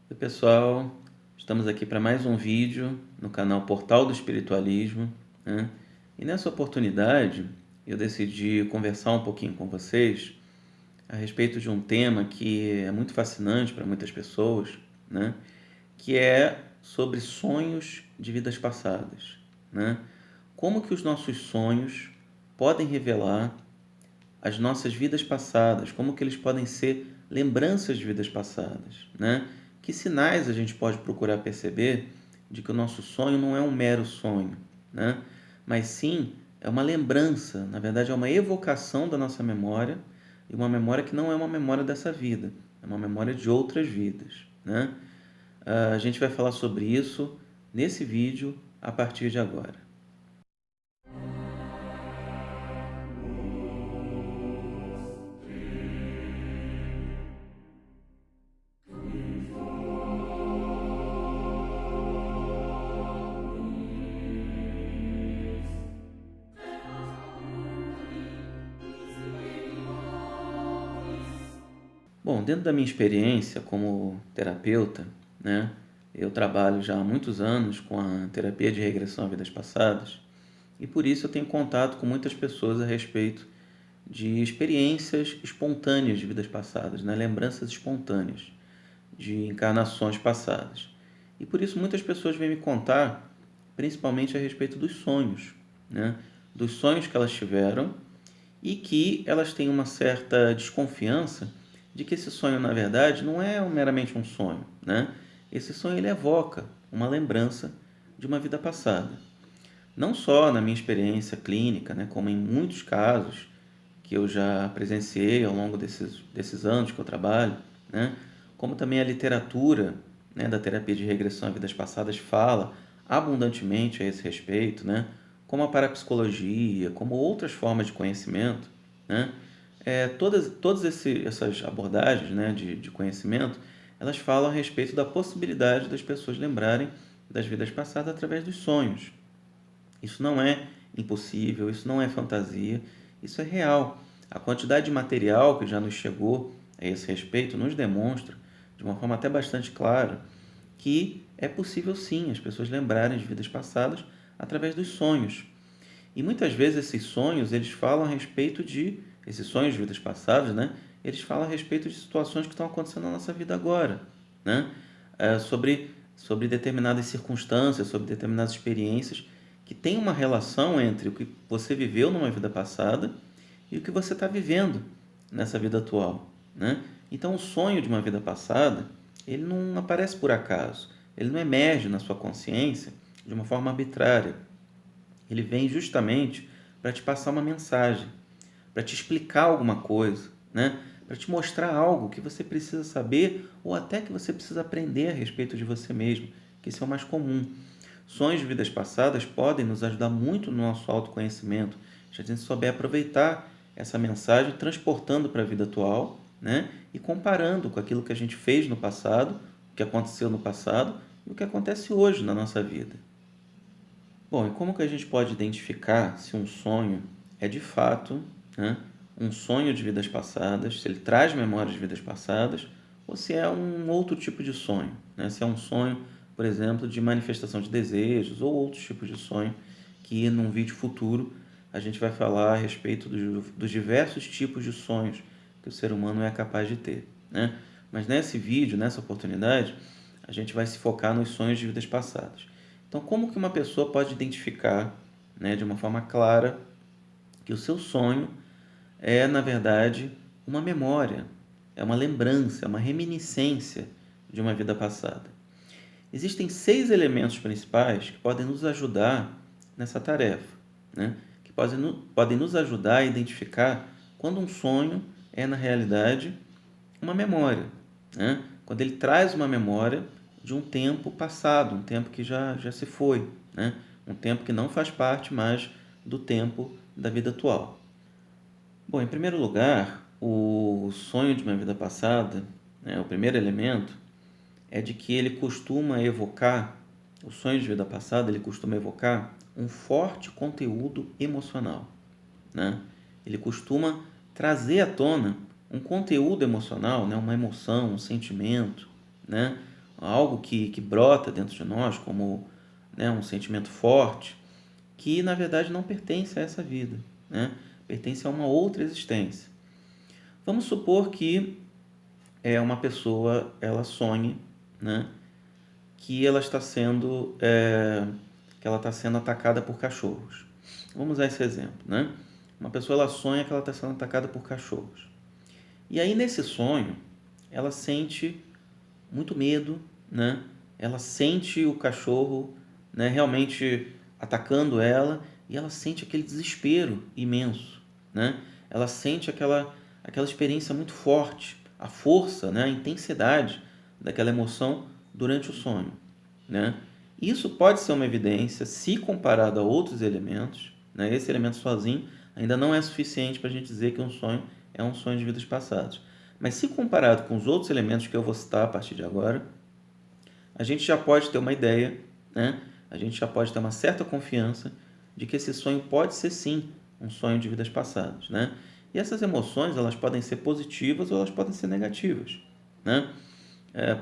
Oi pessoal, estamos aqui para mais um vídeo no canal Portal do Espiritualismo, né? E nessa oportunidade eu decidi conversar um pouquinho com vocês a respeito de um tema que é muito fascinante para muitas pessoas, né? Que é sobre sonhos de vidas passadas, né? Como que os nossos sonhos podem revelar as nossas vidas passadas, como que eles podem ser lembranças de vidas passadas, né? Que sinais a gente pode procurar perceber de que o nosso sonho não é um mero sonho, né? Mas sim é uma lembrança, na verdade é uma evocação da nossa memória, e uma memória que não é uma memória dessa vida, é uma memória de outras vidas, né? A gente vai falar sobre isso nesse vídeo a partir de agora. Bom, dentro da minha experiência como terapeuta, né, eu trabalho já há muitos anos com a terapia de regressão a vidas passadas e por isso eu tenho contato com muitas pessoas a respeito de experiências espontâneas de vidas passadas, né, lembranças espontâneas de encarnações passadas. E por isso muitas pessoas vêm me contar, principalmente a respeito dos sonhos, né, dos sonhos que elas tiveram e que elas têm uma certa desconfiança de que esse sonho, na verdade, não é meramente um sonho, né? Esse sonho ele evoca uma lembrança de uma vida passada. Não só na minha experiência clínica, né, como em muitos casos que eu já presenciei ao longo desses anos que eu trabalho, né, como também a literatura, né, da terapia de regressão a vidas passadas fala abundantemente a esse respeito, né, como a parapsicologia, como outras formas de conhecimento, né, todas essas abordagens, né, de conhecimento, elas falam a respeito da possibilidade das pessoas lembrarem das vidas passadas através dos sonhos. Isso não é impossível, isso não é fantasia, isso é real. A quantidade de material que já nos chegou a esse respeito nos demonstra, de uma forma até bastante clara, que é possível sim as pessoas lembrarem de vidas passadas através dos sonhos. E muitas vezes esses sonhos, eles falam a respeito de, esses sonhos de vidas passadas, né? Eles falam a respeito de situações que estão acontecendo na nossa vida agora, né? Sobre determinadas circunstâncias, sobre determinadas experiências que tem uma relação entre o que você viveu numa vida passada e o que você está vivendo nessa vida atual, né? Então o sonho de uma vida passada, ele não aparece por acaso, ele não emerge na sua consciência de uma forma arbitrária. Ele vem justamente para te passar uma mensagem, para te explicar alguma coisa, né? Para te mostrar algo que você precisa saber ou até que você precisa aprender a respeito de você mesmo, que isso é o mais comum. Sonhos de vidas passadas podem nos ajudar muito no nosso autoconhecimento, se a gente souber aproveitar essa mensagem, transportando para a vida atual, né? E comparando com aquilo que a gente fez no passado, o que aconteceu no passado e o que acontece hoje na nossa vida. Bom, e como que a gente pode identificar se um sonho é de fato, né, um sonho de vidas passadas, se ele traz memórias de vidas passadas, ou se é um outro tipo de sonho, né? Se é um sonho, por exemplo, de manifestação de desejos ou outros tipos de sonho, que num vídeo futuro a gente vai falar a respeito dos diversos tipos de sonhos que o ser humano é capaz de ter, né? Mas nesse vídeo, nessa oportunidade, a gente vai se focar nos sonhos de vidas passadas. Então, como que uma pessoa pode identificar, né, de uma forma clara que o seu sonho é, na verdade, uma memória, é uma lembrança, é uma reminiscência de uma vida passada? Existem 6 elementos principais que podem nos ajudar nessa tarefa, né? Que podem nos ajudar a identificar quando um sonho é, na realidade, uma memória, né? Quando ele traz uma memória de um tempo passado, um tempo que já se foi, né? Um tempo que não faz parte mais do tempo da vida atual. Bom, em primeiro lugar, o sonho de uma vida passada, né, o primeiro elemento, é de que ele costuma evocar, o sonho de vida passada, ele costuma evocar um forte conteúdo emocional, né? Ele costuma trazer à tona um conteúdo emocional, né? Uma emoção, um sentimento, né? algo que brota dentro de nós como, né, um sentimento forte, que na verdade não pertence a essa vida, né? Pertence a uma outra existência. Vamos supor que uma pessoa ela sonhe, né, que ela está sendo atacada por cachorros. Vamos usar esse exemplo, né? Uma pessoa ela sonha que ela está sendo atacada por cachorros. E aí nesse sonho ela sente muito medo, né? Ela sente o cachorro, né, realmente atacando ela e ela sente aquele desespero imenso, né? Ela sente aquela experiência muito forte, a força, né, a intensidade daquela emoção durante o sonho, né? Isso pode ser uma evidência se comparado a outros elementos, né? Esse elemento sozinho ainda não é suficiente para a gente dizer que um sonho é um sonho de vidas passadas. Mas se comparado com os outros elementos que eu vou citar a partir de agora, a gente já pode ter uma ideia, né? A gente já pode ter uma certa confiança de que esse sonho pode ser sim um sonho de vidas passadas, né? E essas emoções elas podem ser positivas ou elas podem ser negativas, né?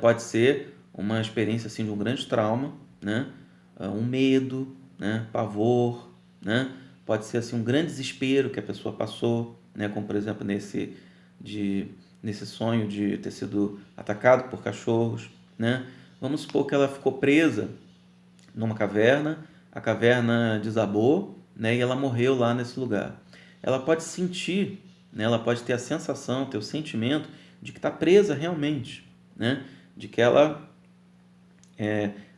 Pode ser uma experiência assim de um grande trauma, né? Um medo, né? Pavor, né? Pode ser assim um grande desespero que a pessoa passou, né? Como por exemplo nesse sonho de ter sido atacado por cachorros, né? Vamos supor que ela ficou presa numa caverna, a caverna desabou, né? E ela morreu lá nesse lugar. Ela pode sentir, né? Ela pode ter a sensação, ter o sentimento de que está presa realmente, né? De que ela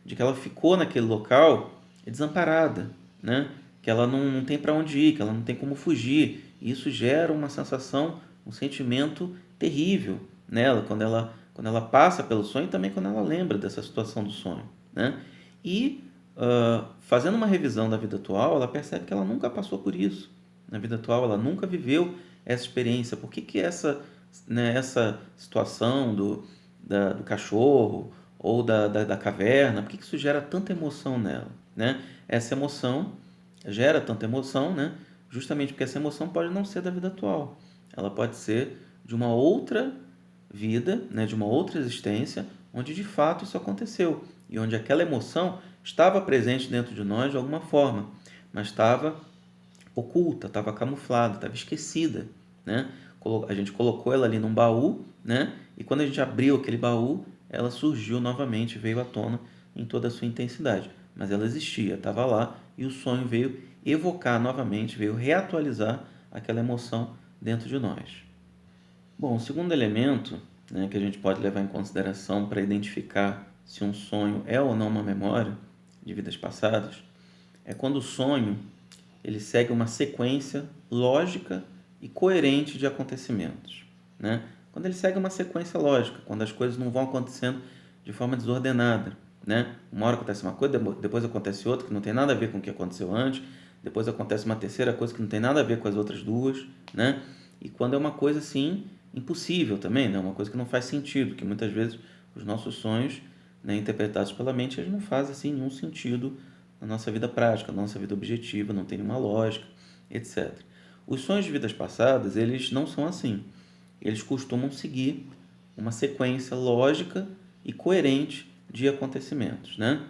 de que ela ficou naquele local desamparada, né? Que ela não tem para onde ir, que ela não tem como fugir. E isso gera uma sensação, um sentimento terrível nela quando ela passa pelo sonho e também quando ela lembra dessa situação do sonho, né? E fazendo uma revisão da vida atual, ela percebe que ela nunca passou por isso. Na vida atual, ela nunca viveu essa experiência. Por que essa situação do cachorro ou da caverna, por que isso gera tanta emoção nela, né? Essa emoção gera tanta emoção, né? Justamente porque essa emoção pode não ser da vida atual. Ela pode ser de uma outra vida, né? De uma outra existência, onde de fato isso aconteceu e onde aquela emoção estava presente dentro de nós de alguma forma, mas estava oculta, estava camuflada, estava esquecida, né? A gente colocou ela ali num baú, né? E quando a gente abriu aquele baú, ela surgiu novamente, veio à tona em toda a sua intensidade. Mas ela existia, estava lá e o sonho veio evocar novamente, veio reatualizar aquela emoção dentro de nós. Bom, o segundo elemento, né, que a gente pode levar em consideração para identificar se um sonho é ou não uma memória de vidas passadas é quando o sonho ele segue uma sequência lógica e coerente de acontecimentos, né? Quando ele segue uma sequência lógica, quando as coisas não vão acontecendo de forma desordenada, né? Uma hora acontece uma coisa, depois acontece outra que não tem nada a ver com o que aconteceu antes, depois acontece uma terceira coisa que não tem nada a ver com as outras duas, né? E quando é uma coisa assim impossível também, né? Uma coisa que não faz sentido, que muitas vezes os nossos sonhos, né, interpretados pela mente, eles não fazem assim nenhum sentido na nossa vida prática, na nossa vida objetiva, não tem nenhuma lógica, etc. Os sonhos de vidas passadas, eles não são assim. Eles costumam seguir uma sequência lógica e coerente de acontecimentos, né?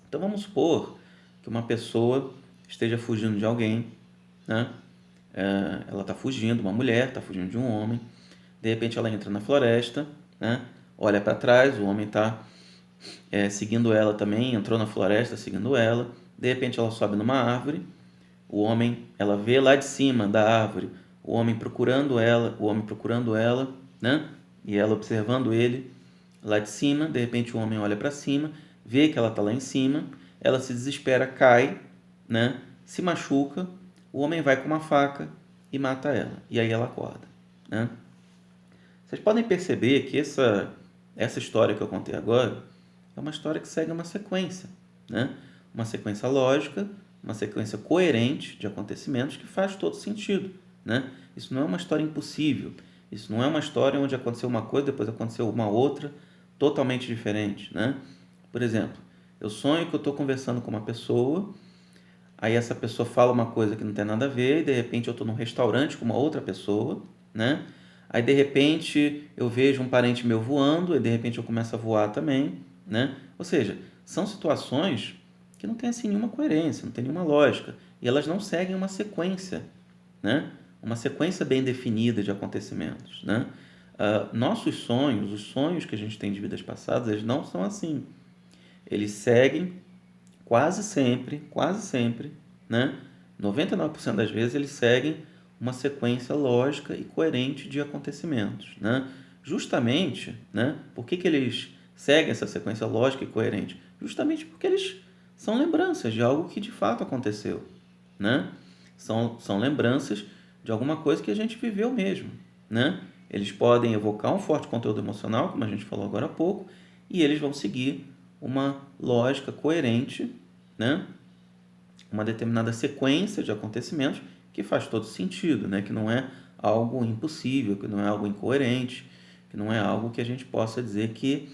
Então vamos supor que uma pessoa esteja fugindo de alguém, né? Ela está fugindo, uma mulher está fugindo de um homem, de repente ela entra na floresta, né? Olha para trás, o homem está seguindo ela também, entrou na floresta seguindo ela, de repente ela sobe numa árvore, ela vê lá de cima da árvore o homem procurando ela, né? E ela observando ele lá de cima, de repente o homem olha para cima, vê que ela está lá em cima, ela se desespera, cai, né? Se machuca, o homem vai com uma faca e mata ela, e aí ela acorda, né? Vocês podem perceber que essa história que eu contei agora é uma história que segue uma sequência, né? Uma sequência lógica, uma sequência coerente de acontecimentos que faz todo sentido, né? Isso não é uma história impossível, isso não é uma história onde aconteceu uma coisa, depois aconteceu uma outra, totalmente diferente, né? Por exemplo, eu sonho que eu estou conversando com uma pessoa, aí essa pessoa fala uma coisa que não tem nada a ver, e de repente eu estou num restaurante com uma outra pessoa, né? Aí de repente eu vejo um parente meu voando, e de repente eu começo a voar também, né? Ou seja, são situações que não têm assim nenhuma coerência, não tem nenhuma lógica, e elas não seguem uma sequência, né? Uma sequência bem definida de acontecimentos, né? Nossos sonhos, os sonhos que a gente tem de vidas passadas, eles não são assim. Eles seguem quase sempre, né? 99% das vezes eles seguem uma sequência lógica e coerente de acontecimentos, né? Justamente, né? Por que eles seguem essa sequência lógica e coerente? Justamente porque eles são lembranças de algo que de fato aconteceu, né? São lembranças de alguma coisa que a gente viveu mesmo, né? Eles podem evocar um forte conteúdo emocional, como a gente falou agora há pouco, e eles vão seguir uma lógica coerente, né? Uma determinada sequência de acontecimentos que faz todo sentido, né? Que não é algo impossível, que não é algo incoerente, que não é algo que a gente possa dizer que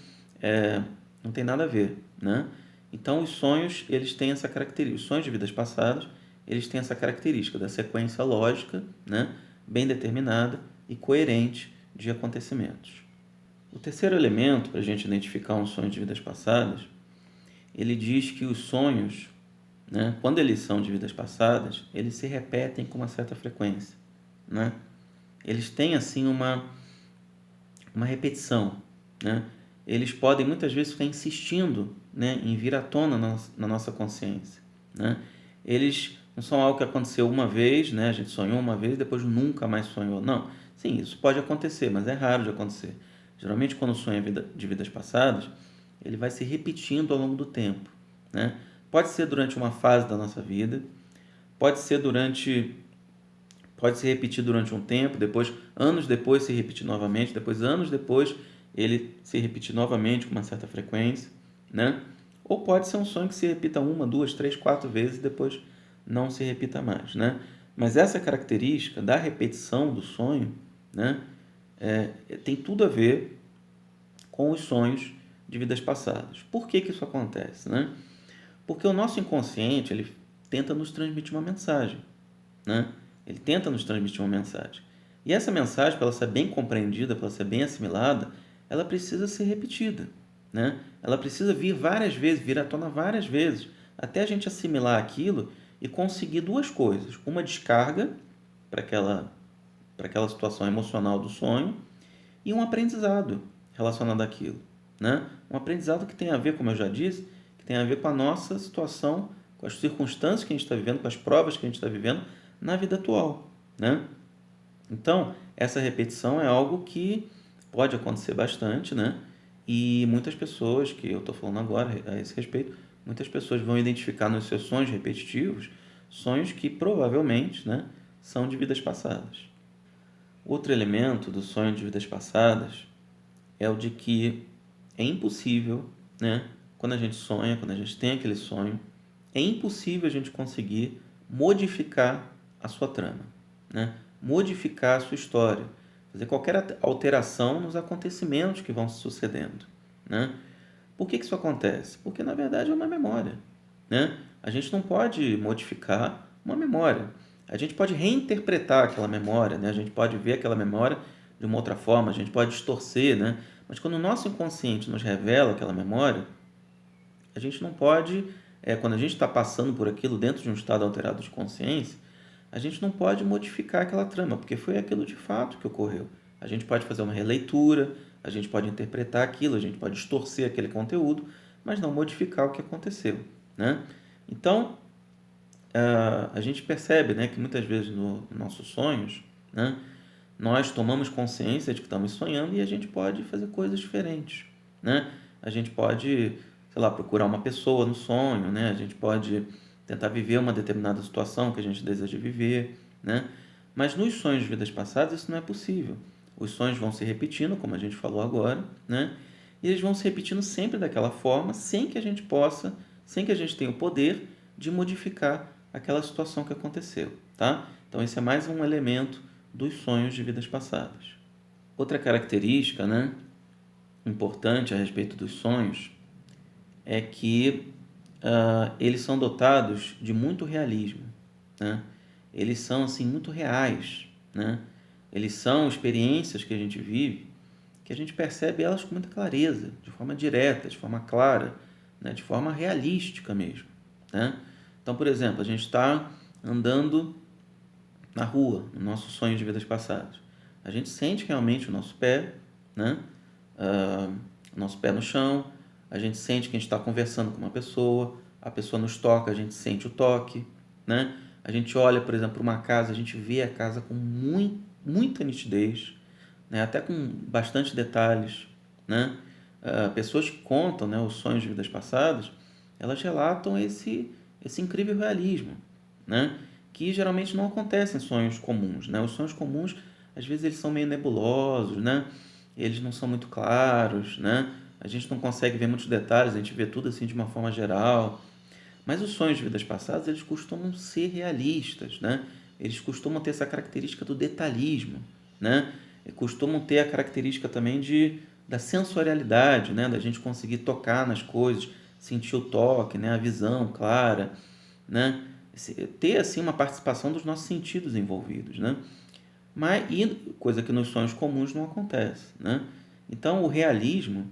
não tem nada a ver, né? Então, os sonhos, eles têm essa característica. Os sonhos de vidas passadas, eles têm essa característica da sequência lógica, né? Bem determinada e coerente de acontecimentos. O terceiro elemento para a gente identificar um sonho de vidas passadas, ele diz que os sonhos, né, quando eles são de vidas passadas, eles se repetem com uma certa frequência, né? Eles têm assim uma repetição, né? Eles podem muitas vezes ficar insistindo, né, em vir à tona na nossa consciência, né? Eles não são algo que aconteceu uma vez, né? A gente sonhou uma vez, depois nunca mais sonhou. Não, sim, isso pode acontecer, mas é raro de acontecer. Geralmente, quando o sonho é de vidas passadas, ele vai se repetindo ao longo do tempo, né? Pode ser durante uma fase da nossa vida, pode ser pode se repetir durante um tempo, depois, anos depois, se repetir novamente, depois, anos depois, ele se repetir novamente com uma certa frequência, né? Ou pode ser um sonho que se repita uma, duas, três, quatro vezes e depois não se repita mais, né? Mas essa característica da repetição do sonho, né, tem tudo a ver com os sonhos de vidas passadas. Por que isso acontece, né? Porque o nosso inconsciente, ele tenta nos transmitir uma mensagem, né? Ele tenta nos transmitir uma mensagem. E essa mensagem, para ela ser bem compreendida, para ela ser bem assimilada, ela precisa ser repetida, né? Ela precisa vir várias vezes, vir à tona várias vezes, até a gente assimilar aquilo e conseguir duas coisas. Uma descarga para aquela situação emocional do sonho e um aprendizado relacionado àquilo, né? Um aprendizado que tem a ver, como eu já disse, que tem a ver com a nossa situação, com as circunstâncias que a gente está vivendo, com as provas que a gente está vivendo na vida atual, né? Então, essa repetição é algo que pode acontecer bastante, né? E muitas pessoas, que eu estou falando agora a esse respeito, muitas pessoas vão identificar nos seus sonhos repetitivos sonhos que provavelmente, né, são de vidas passadas. Outro elemento do sonho de vidas passadas é o de que é impossível, né, quando a gente sonha, quando a gente tem aquele sonho, é impossível a gente conseguir modificar a sua trama, né? Modificar a sua história, fazer qualquer alteração nos acontecimentos que vão se sucedendo, né? Por que isso acontece? Porque na verdade é uma memória, né? A gente não pode modificar uma memória. A gente pode reinterpretar aquela memória, né? A gente pode ver aquela memória de uma outra forma, a gente pode distorcer, né? Mas quando o nosso inconsciente nos revela aquela memória, a gente não pode, quando a gente está passando por aquilo dentro de um estado alterado de consciência, a gente não pode modificar aquela trama, porque foi aquilo de fato que ocorreu. A gente pode fazer uma releitura, a gente pode interpretar aquilo, a gente pode distorcer aquele conteúdo, mas não modificar o que aconteceu, né? Então, a gente percebe, né, que muitas vezes nos nossos sonhos, né, nós tomamos consciência de que estamos sonhando e a gente pode fazer coisas diferentes, né? A gente pode, sei lá, procurar uma pessoa no sonho, né? A gente pode tentar viver uma determinada situação que a gente deseja viver, né? Mas nos sonhos de vidas passadas isso não é possível. Os sonhos vão se repetindo, como a gente falou agora, né? E eles vão se repetindo sempre daquela forma, sem que a gente possa, sem que a gente tenha o poder de modificar aquela situação que aconteceu, tá? Então esse é mais um elemento dos sonhos de vidas passadas. Outra característica, né, importante a respeito dos sonhos é que eles são dotados de muito realismo, né? Eles são assim muito reais, né? Eles são experiências que a gente vive, que que a gente percebe elas com muita clareza, de forma direta, de forma clara, né? De forma realística mesmo, né? Então, por exemplo, a gente está andando na rua, no nosso sonho de vidas passadas. A gente sente realmente o nosso pé, né? O nosso pé no chão, a gente sente que a gente está conversando com uma pessoa, a pessoa nos toca, a gente sente o toque, né? A gente olha, por exemplo, para uma casa, a gente vê a casa com muita nitidez, né? Até com bastante detalhes, né? Pessoas que contam, né, os sonhos de vidas passadas, elas relatam esse incrível realismo, né? Que geralmente não acontece em sonhos comuns, né? Os sonhos comuns, às vezes, eles são meio nebulosos, né? Eles não são muito claros, né? A gente não consegue ver muitos detalhes, a gente vê tudo assim de uma forma geral. Mas os sonhos de vidas passadas, eles costumam ser realistas, né? Eles costumam ter essa característica do detalhismo, né? E costumam ter a característica também da sensorialidade, né? Da gente conseguir tocar nas coisas, sentir o toque, né? A visão clara, né? Ter assim uma participação dos nossos sentidos envolvidos, né? Coisa que nos sonhos comuns não acontece, né? Então, o realismo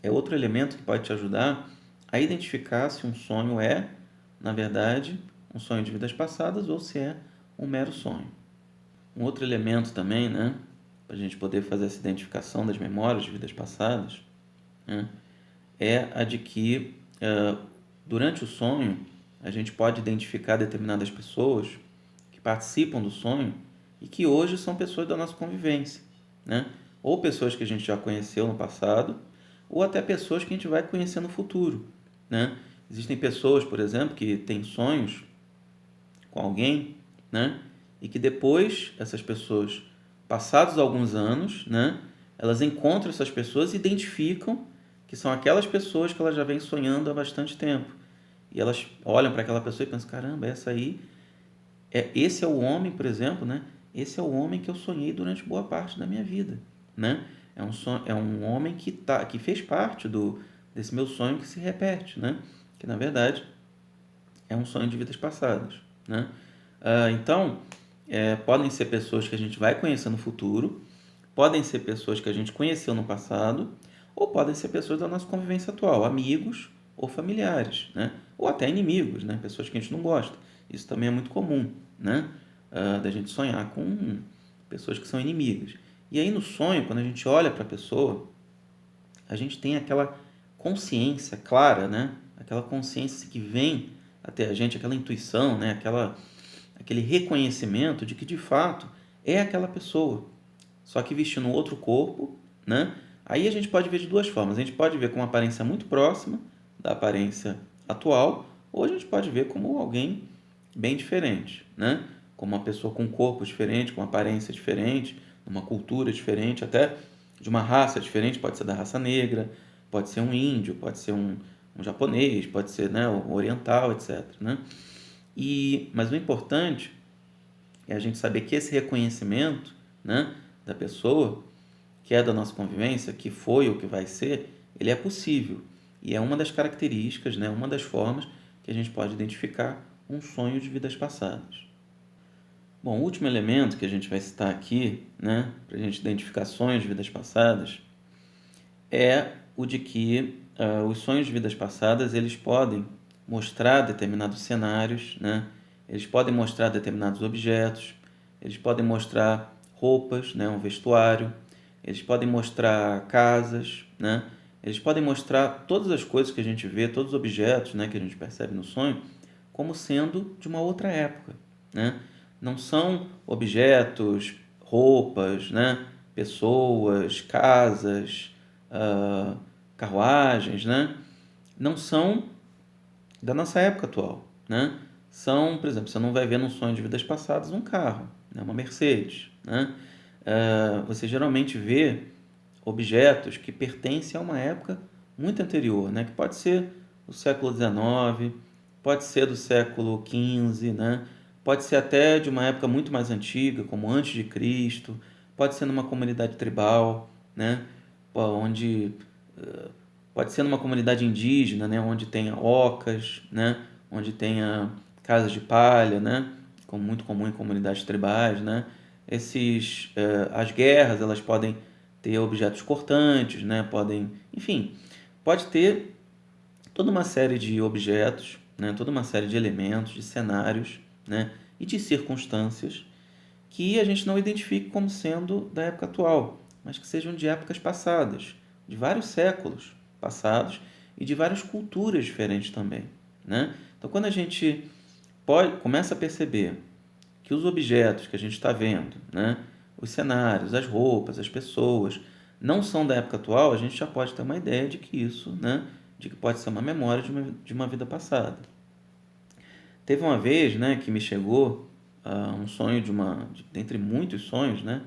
é outro elemento que pode te ajudar a identificar se um sonho é, na verdade, um sonho de vidas passadas ou se é um mero sonho. Um outro elemento também, né, para a gente poder fazer essa identificação das memórias de vidas passadas, né, é a de que durante o sonho a gente pode identificar determinadas pessoas que participam do sonho e que hoje são pessoas da nossa convivência, né? Ou pessoas que a gente já conheceu no passado, ou até pessoas que a gente vai conhecer no futuro, né? Existem pessoas, por exemplo, que têm sonhos com alguém, né? E que depois essas pessoas, passados alguns anos, né? Elas encontram essas pessoas e identificam que são aquelas pessoas que elas já vêm sonhando há bastante tempo. E elas olham para aquela pessoa e pensam, caramba, esse é o homem, por exemplo, né? Esse é o homem que eu sonhei durante boa parte da minha vida, né? É um homem que fez parte desse meu sonho que se repete, né? Que na verdade é um sonho de vidas passadas, né? Então, podem ser pessoas que a gente vai conhecer no futuro, podem ser pessoas que a gente conheceu no passado, ou podem ser pessoas da nossa convivência atual, amigos ou familiares, né? Ou até inimigos, né? Pessoas que a gente não gosta. Isso também é muito comum, né? Da gente sonhar com pessoas que são inimigas. E aí no sonho, quando a gente olha para a pessoa, a gente tem aquela consciência clara, né? Aquela consciência que vem até a gente, aquela intuição, né? Aquele reconhecimento de que de fato é aquela pessoa, só que vestindo um outro corpo, né? Aí a gente pode ver de duas formas. A gente pode ver com uma aparência muito próxima da aparência atual, ou a gente pode ver como alguém bem diferente, né? Como uma pessoa com um corpo diferente, com uma aparência diferente, uma cultura diferente, até de uma raça diferente, pode ser da raça negra, pode ser um índio, pode ser um japonês, pode ser, né, um oriental, etc, né? Mas o importante é a gente saber que esse reconhecimento, né, da pessoa, que é da nossa convivência, que foi ou que vai ser, ele é possível. E é uma das características, né, uma das formas que a gente pode identificar um sonho de vidas passadas. Bom, o último elemento que a gente vai citar aqui, né, para a gente identificar sonhos de vidas passadas, é o de que os sonhos de vidas passadas eles podem mostrar determinados cenários, né? Eles podem mostrar determinados objetos, eles podem mostrar roupas, né? Um vestuário, eles podem mostrar casas, né? Eles podem mostrar todas as coisas que a gente vê, todos os objetos, né, que a gente percebe no sonho, como sendo de uma outra época, né? Não são objetos, roupas, né? Pessoas, casas, carruagens, né? Não são da nossa época atual, né? São, por exemplo, você não vai ver num sonho de vidas passadas um carro, né? Uma Mercedes, né? Você geralmente vê objetos que pertencem a uma época muito anterior, né? Que pode ser do século XIX, pode ser do século XV, né? Pode ser até de uma época muito mais antiga, como antes de Cristo, pode ser numa comunidade tribal, né? Onde pode ser numa comunidade indígena, né? Onde tenha ocas, né? Onde tenha casas de palha, né? Como muito comum em comunidades tribais, né? As guerras, elas podem ter objetos cortantes, né? Podem, enfim, pode ter toda uma série de objetos, né? Toda uma série de elementos, de cenários, né? E de circunstâncias que a gente não identifique como sendo da época atual, mas que sejam de épocas passadas, de vários séculos passados e de várias culturas diferentes também, né? Então, quando a gente começa a perceber que os objetos que a gente está vendo, né, os cenários, as roupas, as pessoas, não são da época atual, a gente já pode ter uma ideia de que isso, né, de que pode ser uma memória de uma vida passada. Teve uma vez, né, que me chegou um sonho dentre muitos sonhos, né,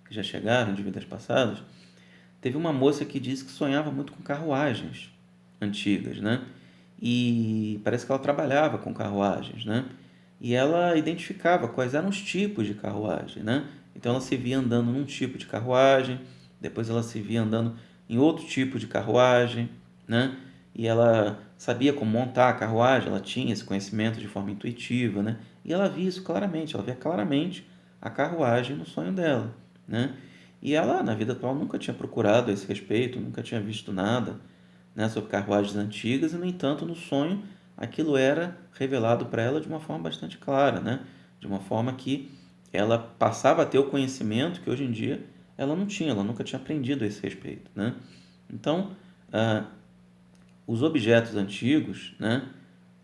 que já chegaram de vidas passadas. Teve uma moça que disse que sonhava muito com carruagens antigas, né? E parece que ela trabalhava com carruagens, né? E ela identificava quais eram os tipos de carruagem, né? Então ela se via andando num tipo de carruagem, depois ela se via andando em outro tipo de carruagem, né? E ela sabia como montar a carruagem, ela tinha esse conhecimento de forma intuitiva, né? E ela via isso claramente, ela via claramente a carruagem no sonho dela, né? E ela, na vida atual, nunca tinha procurado a esse respeito, nunca tinha visto nada, né, sobre carruagens antigas, e, no entanto, no sonho, aquilo era revelado para ela de uma forma bastante clara, né? De uma forma que ela passava a ter o conhecimento que hoje em dia ela não tinha, ela nunca tinha aprendido a esse respeito, né? Então, ah, os objetos antigos, né,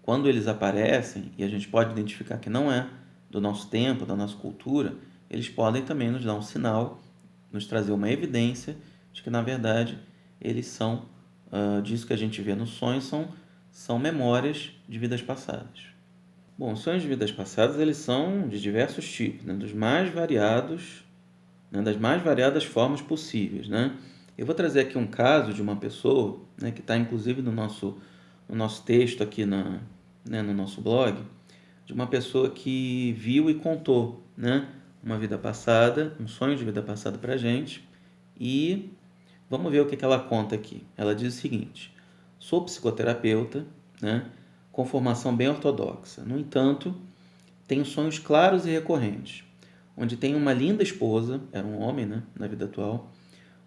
quando eles aparecem e a gente pode identificar que não é do nosso tempo, da nossa cultura, eles podem também nos dar um sinal, nos trazer uma evidência de que, na verdade, eles são, disso que a gente vê no sonho, são memórias de vidas passadas. Bom, os sonhos de vidas passadas, eles são de diversos tipos, né, dos mais variados, né, das mais variadas formas possíveis, né? Eu vou trazer aqui um caso de uma pessoa, né, que está inclusive no nosso texto aqui né, no nosso blog, de uma pessoa que viu e contou, né, uma vida passada, um sonho de vida passada para a gente, e vamos ver o que ela conta aqui. Ela diz o seguinte: sou psicoterapeuta, né, com formação bem ortodoxa. No entanto, tenho sonhos claros e recorrentes, onde tenho uma linda esposa, era um homem, né, na vida atual,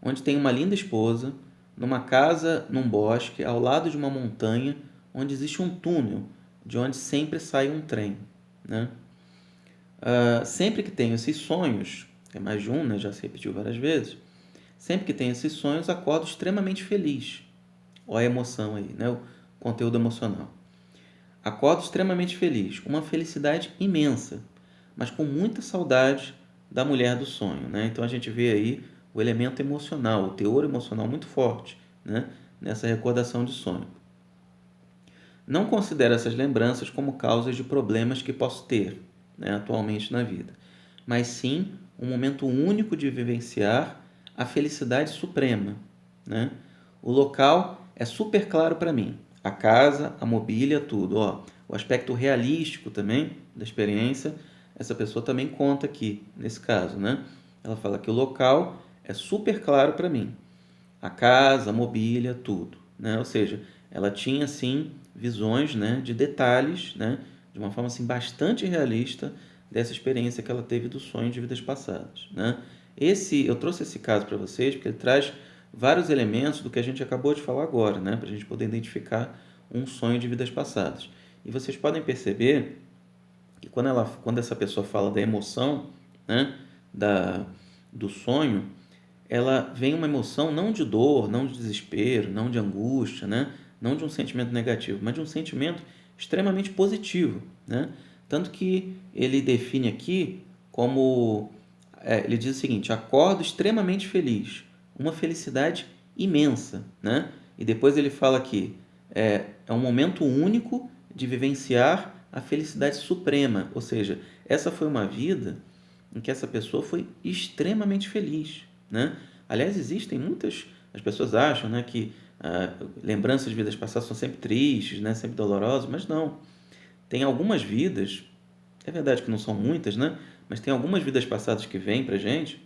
onde tenho uma linda esposa, numa casa, num bosque, ao lado de uma montanha, onde existe um túnel, de onde sempre sai um trem, né? Sempre que tenho esses sonhos, é mais de um, né, já se repetiu várias vezes, sempre que tenho esses sonhos, acordo extremamente feliz. Olha a emoção aí, né, o conteúdo emocional. Acordo extremamente feliz, uma felicidade imensa, mas com muita saudade da mulher do sonho, né? Então a gente vê aí o elemento emocional, o teor emocional muito forte, né, nessa recordação de sonho. Não considero essas lembranças como causas de problemas que posso ter, né, atualmente na vida, mas sim um momento único de vivenciar a felicidade suprema, né? O local é super claro para mim, a casa, a mobília, tudo, ó. O aspecto realístico também da experiência, essa pessoa também conta aqui, nesse caso, né? Ela fala que o local é super claro para mim, a casa, a mobília, tudo, né? Ou seja, ela tinha assim visões, né, de detalhes, né, de uma forma assim bastante realista dessa experiência que ela teve do sonho de vidas passadas, né? Eu trouxe esse caso para vocês porque ele traz vários elementos do que a gente acabou de falar agora, né, para a gente poder identificar um sonho de vidas passadas. E vocês podem perceber que quando essa pessoa fala da emoção, né, do sonho, ela vem uma emoção não de dor, não de desespero, não de angústia, né? Não de um sentimento negativo, mas de um sentimento extremamente positivo, né? Tanto que ele define aqui como, ele diz o seguinte: acordo extremamente feliz, uma felicidade imensa, né? E depois ele fala que é um momento único de vivenciar a felicidade suprema, ou seja, essa foi uma vida em que essa pessoa foi extremamente feliz, né? Aliás, existem muitas. As pessoas acham, né, que lembranças de vidas passadas são sempre tristes, né, sempre dolorosas, mas não. Tem algumas vidas, é verdade que não são muitas, né, mas tem algumas vidas passadas que vêm pra gente,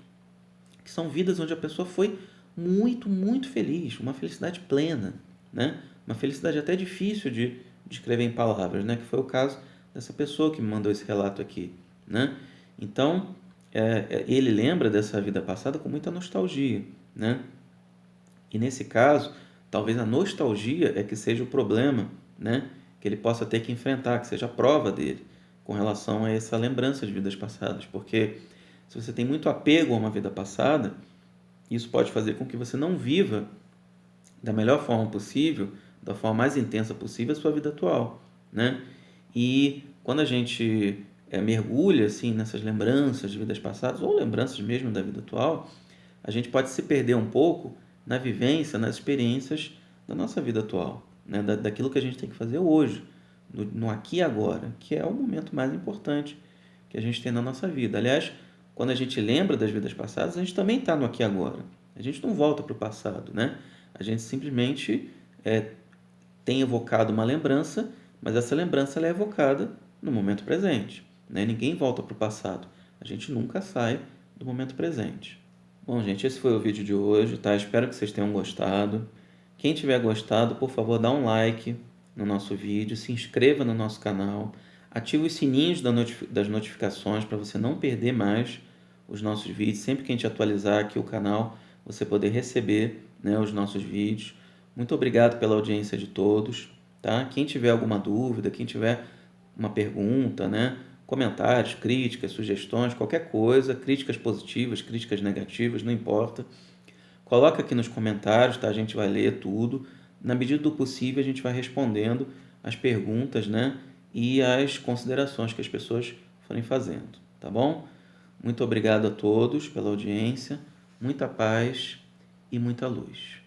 que são vidas onde a pessoa foi muito, muito feliz, uma felicidade plena, né, uma felicidade até difícil de escrever em palavras, né, que foi o caso dessa pessoa que me mandou esse relato aqui, né. Então, ele lembra dessa vida passada com muita nostalgia, né? E nesse caso, talvez a nostalgia é que seja o problema, né? Que ele possa ter que enfrentar, que seja a prova dele com relação a essa lembrança de vidas passadas. Porque se você tem muito apego a uma vida passada, isso pode fazer com que você não viva da melhor forma possível, da forma mais intensa possível, a sua vida atual, né? E quando a gente mergulha assim nessas lembranças de vidas passadas ou lembranças mesmo da vida atual, a gente pode se perder um pouco na vivência, nas experiências da nossa vida atual, né? Daquilo que a gente tem que fazer hoje, no aqui e agora, que é o momento mais importante que a gente tem na nossa vida. Aliás, quando a gente lembra das vidas passadas, a gente também está no aqui e agora. A gente não volta para o passado, né? A gente simplesmente tem evocado uma lembrança, mas essa lembrança ela é evocada no momento presente, né? Ninguém volta para o passado. A gente nunca sai do momento presente. Bom, gente, esse foi o vídeo de hoje, tá? Espero que vocês tenham gostado. Quem tiver gostado, por favor, dá um like no nosso vídeo, se inscreva no nosso canal, ative os sininhos das notificações para você não perder mais os nossos vídeos. Sempre que a gente atualizar aqui o canal, você poder receber, né, os nossos vídeos. Muito obrigado pela audiência de todos, tá? Quem tiver alguma dúvida, quem tiver uma pergunta, né, comentários, críticas, sugestões, qualquer coisa, críticas positivas, críticas negativas, não importa. Coloca aqui nos comentários, tá? A gente vai ler tudo. Na medida do possível, a gente vai respondendo as perguntas, né, e as considerações que as pessoas forem fazendo, tá bom? Muito obrigado a todos pela audiência, muita paz e muita luz.